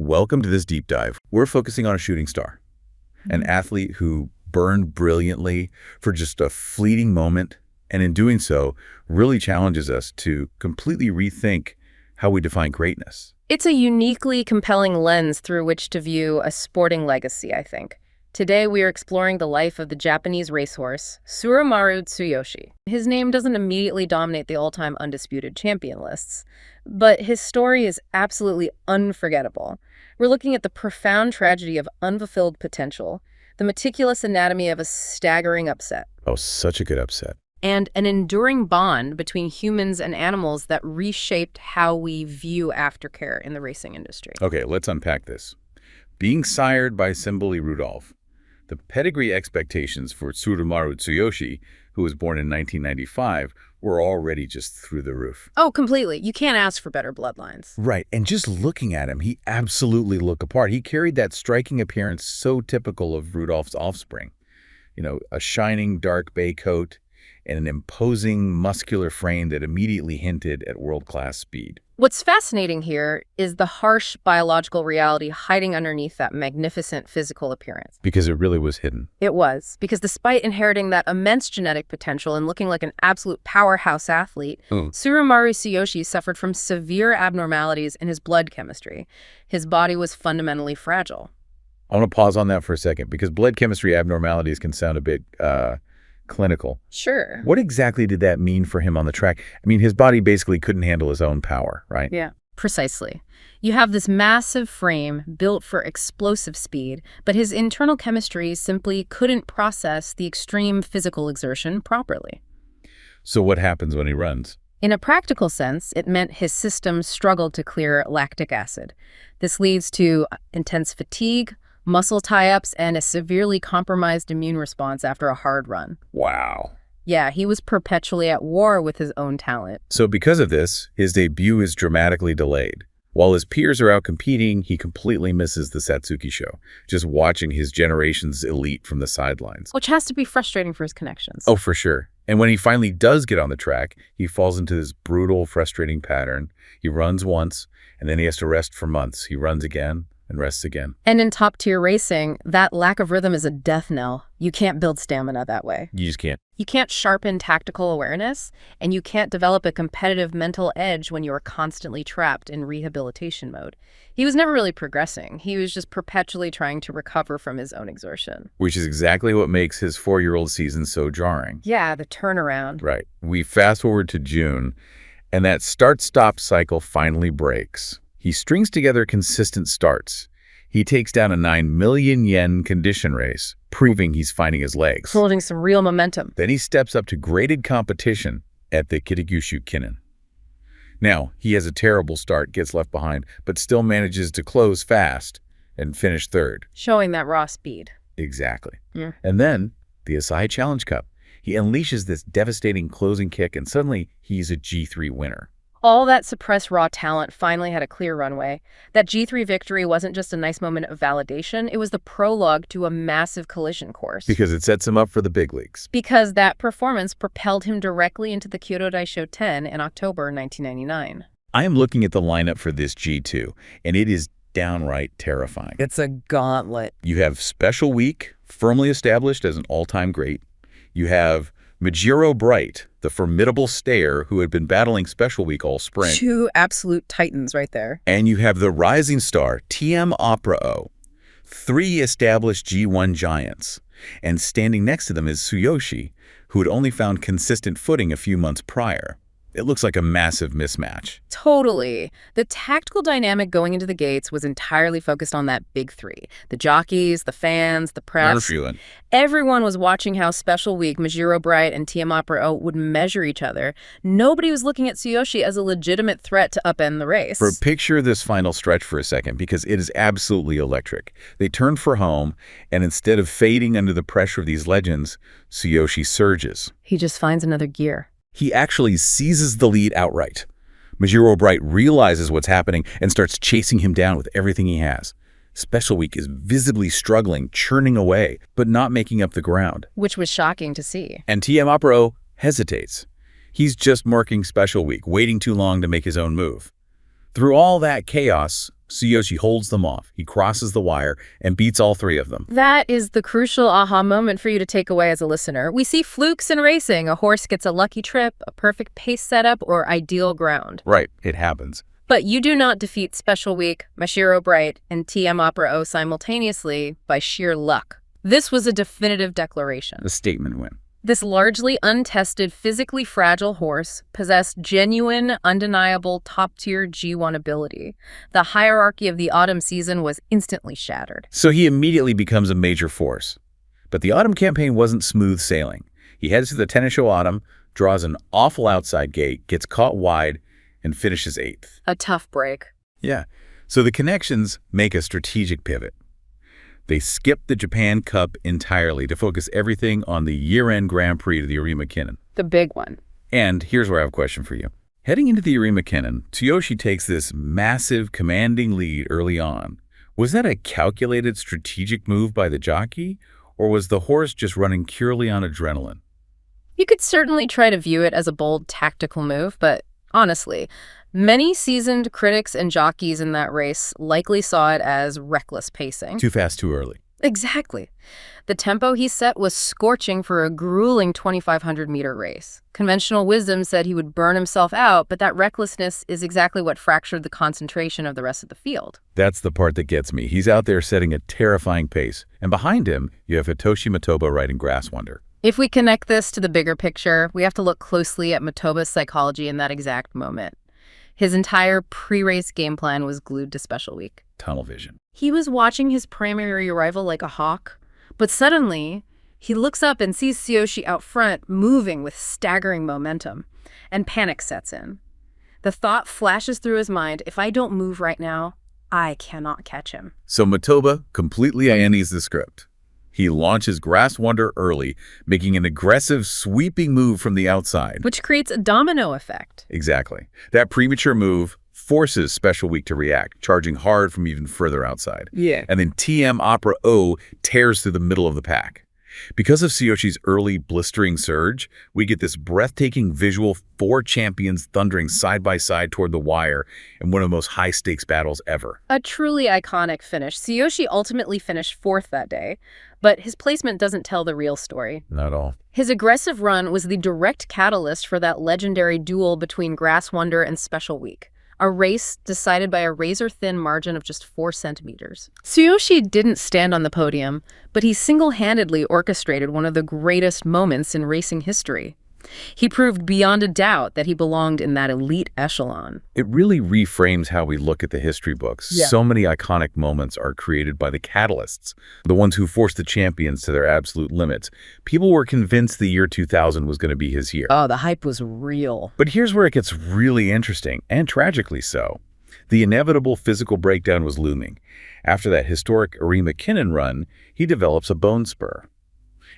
Welcome to this deep dive. We're focusing on a shooting star, an athlete who burned brilliantly for just a fleeting moment, and in doing so, really challenges us to completely rethink how we define greatness. It's a uniquely compelling lens through which to view a sporting legacy, I think. Today, we are exploring the life of the Japanese racehorse, Tsurumaru Tsuyoshi. His name doesn't immediately dominate the all-time undisputed champion lists, but his story is absolutely unforgettable. We're looking at the profound tragedy of unfulfilled potential, the meticulous anatomy of a staggering upset, Oh, such a good upset. and an enduring bond between humans and animals that reshaped how we view aftercare in the racing industry. Okay, let's unpack this. Being sired by Simboli Rudolph, the pedigree expectations for Tsurumaru Tsuyoshi, who was born in 1995, were already just through the roof. Oh, completely. You can't ask for better bloodlines. Right, and just looking at him, he absolutely looked apart. He carried that striking appearance so typical of Rudolph's offspring. You know, a shining dark bay coat and an imposing muscular frame that immediately hinted at world-class speed. What's fascinating here is the harsh biological reality hiding underneath that magnificent physical appearance. Because it really was hidden. It was, because despite inheriting that immense genetic potential and looking like an absolute powerhouse athlete, Tsurumaru Tsuyoshi suffered from severe abnormalities in his blood chemistry. His body was fundamentally fragile. I want to pause on that for a second, because blood chemistry abnormalities can sound a bit clinical. Sure. What exactly did that mean for him on the track? I mean, his body basically couldn't handle his own power, right? Yeah. Precisely. You have this massive frame built for explosive speed, but his internal chemistry simply couldn't process the extreme physical exertion properly. So what happens when he runs? In a practical sense, it meant his system struggled to clear lactic acid. This leads to intense fatigue, muscle tie-ups, and a severely compromised immune response after a hard run. Wow. Yeah, he was perpetually at war with his own talent. So because of this, his debut is dramatically delayed. While his peers are out competing, he completely misses the Satsuki show, just watching his generation's elite from the sidelines. Which has to be frustrating for his connections. Oh, for sure. And when he finally does get on the track, he falls into this brutal, frustrating pattern. He runs once, and then he has to rest for months. He runs again and rests again. And in top-tier racing, that lack of rhythm is a death knell. You can't build stamina that way. You just can't. You can't sharpen tactical awareness, and you can't develop a competitive mental edge when you are constantly trapped in rehabilitation mode. He was never really progressing. He was just perpetually trying to recover from his own exertion. Which is exactly what makes his 4-year-old season so jarring. Yeah, the turnaround. Right. We fast forward to June, and that start-stop cycle finally breaks. He strings together consistent starts. He takes down a 9 million yen condition race, proving he's finding his legs. Holding some real momentum. Then he steps up to graded competition at the Kitagushu Kennon. Now, he has a terrible start, gets left behind, but still manages to close fast and finish third. Showing that raw speed. Exactly. Yeah. And then, the Asahi Challenge Cup. He unleashes this devastating closing kick, and suddenly he's a G3 winner. All that suppressed raw talent finally had a clear runway. That G3 victory wasn't just a nice moment of validation, it was the prologue to a massive collision course. Because it sets him up for the big leagues. Because that performance propelled him directly into the Kyoto Dai Show 10 in October 1999. I am looking at the lineup for this G2, and it is downright terrifying. It's a gauntlet. You have Special Week, firmly established as an all-time great. You have Majiro Bright, the formidable stayer who had been battling Special Week all spring. Two absolute titans right there. And you have the rising star, TM Opera O, 3 established G1 giants. And standing next to them is Tsuyoshi, who had only found consistent footing a few months prior. It looks like a massive mismatch. Totally. The tactical dynamic going into the gates was entirely focused on that big three. The jockeys, the fans, the press. Everyone was watching how Special Week, Majiro Bright, and TM Opera O would measure each other. Nobody was looking at Tsuyoshi as a legitimate threat to upend the race. Picture this final stretch for a second, because it is absolutely electric. They turn for home, and instead of fading under the pressure of these legends, Tsuyoshi surges. He just finds another gear. He actually seizes the lead outright. Majiro Bright realizes what's happening and starts chasing him down with everything he has. Special Week is visibly struggling, churning away, but not making up the ground. Which was shocking to see. And TM Opera O hesitates. He's just marking Special Week, waiting too long to make his own move. Through all that chaos, Tsuyoshi holds them off. He crosses the wire and beats all three of them. That is the crucial aha moment for you to take away as a listener. We see flukes in racing. A horse gets a lucky trip, a perfect pace setup, or ideal ground. Right, it happens. But you do not defeat Special Week, Mashiro Bright, and TM Opera O simultaneously by sheer luck. This was a definitive declaration. A statement win. This largely untested, physically fragile horse possessed genuine, undeniable, top-tier G1 ability. The hierarchy of the autumn season was instantly shattered. So he immediately becomes a major force. But the autumn campaign wasn't smooth sailing. He heads to the Tennisho Autumn, draws an awful outside gate, gets caught wide, and finishes 8th. A tough break. Yeah. So the connections make a strategic pivot. They skip the Japan Cup entirely to focus everything on the year-end Grand Prix of the Arima Kennon. The big one. And here's where I have a question for you. Heading into the Arima Kennon, Tsuyoshi takes this massive, commanding lead early on. Was that a calculated, strategic move by the jockey, or was the horse just running purely on adrenaline? You could certainly try to view it as a bold tactical move, but honestly, many seasoned critics and jockeys in that race likely saw it as reckless pacing. Too fast, too early. Exactly. The tempo he set was scorching for a grueling 2,500-meter race. Conventional wisdom said he would burn himself out, but that recklessness is exactly what fractured the concentration of the rest of the field. That's the part that gets me. He's out there setting a terrifying pace, and behind him, you have Hitoshi Motoba riding Grass Wonder. If we connect this to the bigger picture, we have to look closely at Motoba's psychology in that exact moment. His entire pre-race game plan was glued to Special Week. Tunnel vision. He was watching his primary rival like a hawk, but suddenly he looks up and sees Tsuyoshi out front moving with staggering momentum, and panic sets in. The thought flashes through his mind, if I don't move right now, I cannot catch him. So Motoba completely INEs the script. He launches Grass Wonder early, making an aggressive, sweeping move from the outside. Which creates a domino effect. Exactly. That premature move forces Special Week to react, charging hard from even further outside. Yeah. And then TM Opera O tears through the middle of the pack. Because of Tsuyoshi's early blistering surge, we get this breathtaking visual, 4 champions thundering side by side toward the wire in one of the most high-stakes battles ever. A truly iconic finish. Tsuyoshi ultimately finished 4th that day, but his placement doesn't tell the real story. Not at all. His aggressive run was the direct catalyst for that legendary duel between Grass Wonder and Special Week. A race decided by a razor-thin margin of just 4 centimeters. Tsuyoshi didn't stand on the podium, but he single-handedly orchestrated one of the greatest moments in racing history. He proved beyond a doubt that he belonged in that elite echelon. It really reframes how we look at the history books. Yeah. So many iconic moments are created by the catalysts, the ones who forced the champions to their absolute limits. People were convinced the year 2000 was going to be his year. Oh, the hype was real. But here's where it gets really interesting, and tragically so. The inevitable physical breakdown was looming. After that historic Arima Kennon run, he develops a bone spur.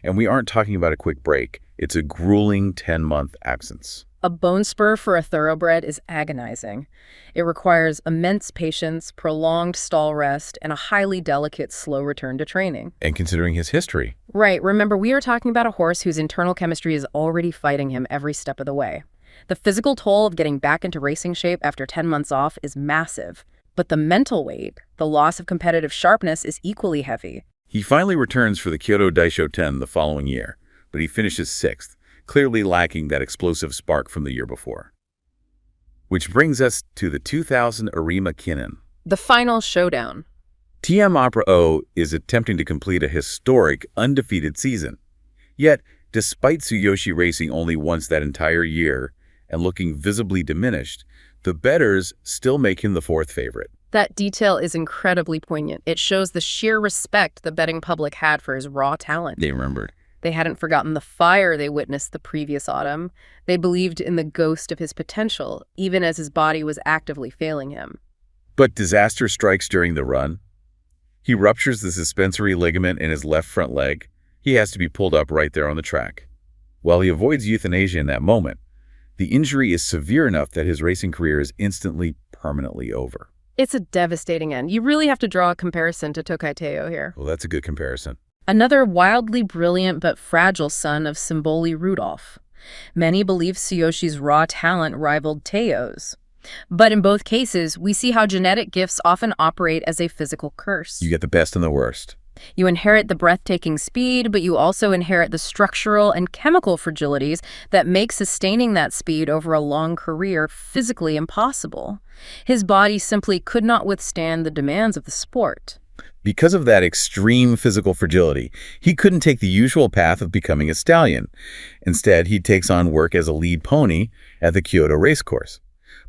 And we aren't talking about a quick break. It's a grueling 10-month absence. A bone spur for a thoroughbred is agonizing. It requires immense patience, prolonged stall rest, and a highly delicate, slow return to training. And considering his history. Right. Remember, we are talking about a horse whose internal chemistry is already fighting him every step of the way. The physical toll of getting back into racing shape after 10 months off is massive. But the mental weight, the loss of competitive sharpness, is equally heavy. He finally returns for the Kyoto Dai Show 10 the following year, but he finishes 6th, clearly lacking that explosive spark from the year before. Which brings us to the 2000 Arima Kennon. The Final Showdown. TM Opera O is attempting to complete a historic, undefeated season. Yet, despite Tsuyoshi racing only once that entire year and looking visibly diminished, the bettors still make him the 4th favorite. That detail is incredibly poignant. It shows the sheer respect the betting public had for his raw talent. They remembered. They hadn't forgotten the fire they witnessed the previous autumn. They believed in the ghost of his potential, even as his body was actively failing him. But disaster strikes during the run. He ruptures the suspensory ligament in his left front leg. He has to be pulled up right there on the track. While he avoids euthanasia in that moment, the injury is severe enough that his racing career is instantly, permanently over. It's a devastating end. You really have to draw a comparison to Tokai Teeo here. Well, that's a good comparison. Another wildly brilliant but fragile son of Symboli Rudolph. Many believe Tsuyoshi's raw talent rivaled Teo's. But in both cases, we see how genetic gifts often operate as a physical curse. You get the best and the worst. You inherit the breathtaking speed, but you also inherit the structural and chemical fragilities that make sustaining that speed over a long career physically impossible. His body simply could not withstand the demands of the sport. Because of that extreme physical fragility, he couldn't take the usual path of becoming a stallion. Instead, he takes on work as a lead pony at the Kyoto racecourse.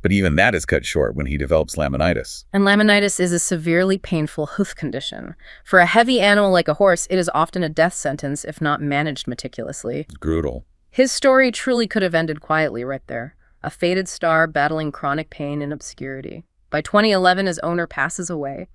But even that is cut short when he develops laminitis. And laminitis is a severely painful hoof condition. For a heavy animal like a horse, it is often a death sentence if not managed meticulously. Brutal. His story truly could have ended quietly right there. A faded star battling chronic pain in obscurity. By 2011, his owner passes away.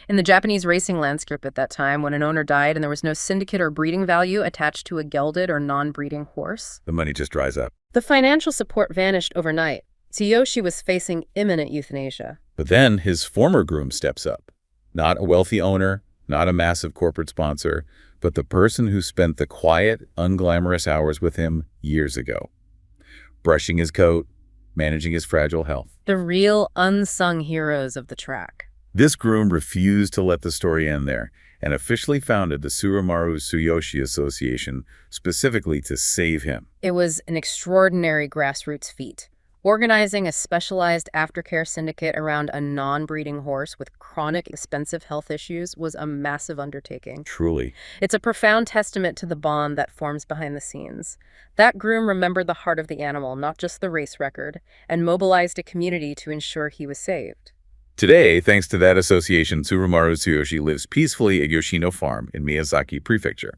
In the Japanese racing landscape at that time, when an owner died and there was no syndicate or breeding value attached to a gelded or non-breeding horse, The money just dries up. the financial support vanished overnight. Tsuyoshi was facing imminent euthanasia. But then his former groom steps up. Not a wealthy owner, not a massive corporate sponsor, but the person who spent the quiet, unglamorous hours with him years ago. Brushing his coat, managing his fragile health. The real unsung heroes of the track. This groom refused to let the story end there and officially founded the Tsurumaru Tsuyoshi Association specifically to save him. It was an extraordinary grassroots feat. Organizing a specialized aftercare syndicate around a non-breeding horse with chronic, expensive health issues was a massive undertaking. Truly. It's a profound testament to the bond that forms behind the scenes. That groom remembered the heart of the animal, not just the race record, and mobilized a community to ensure he was saved. Today, thanks to that association, Tsurumaru Tsuyoshi lives peacefully at Yoshino Farm in Miyazaki Prefecture.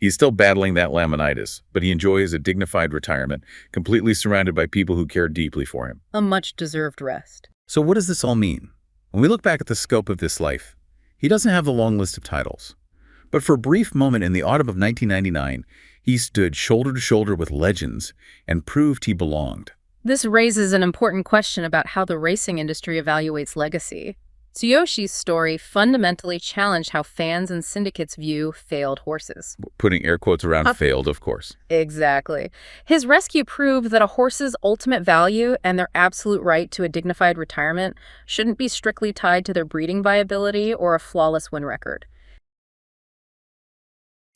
He's still battling that laminitis, but he enjoys a dignified retirement, completely surrounded by people who care deeply for him. A much-deserved rest. So what does this all mean? When we look back at the scope of this life, he doesn't have the long list of titles. But for a brief moment in the autumn of 1999, he stood shoulder to shoulder with legends and proved he belonged. This raises an important question about how the racing industry evaluates legacy. Tsuyoshi's story fundamentally challenged how fans and syndicates view failed horses. Putting air quotes around failed, of course. Exactly. His rescue proved that a horse's ultimate value and their absolute right to a dignified retirement shouldn't be strictly tied to their breeding viability or a flawless win record.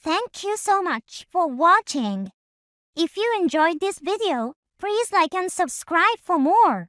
Thank you so much for watching. If you enjoyed this video, please like and subscribe for more.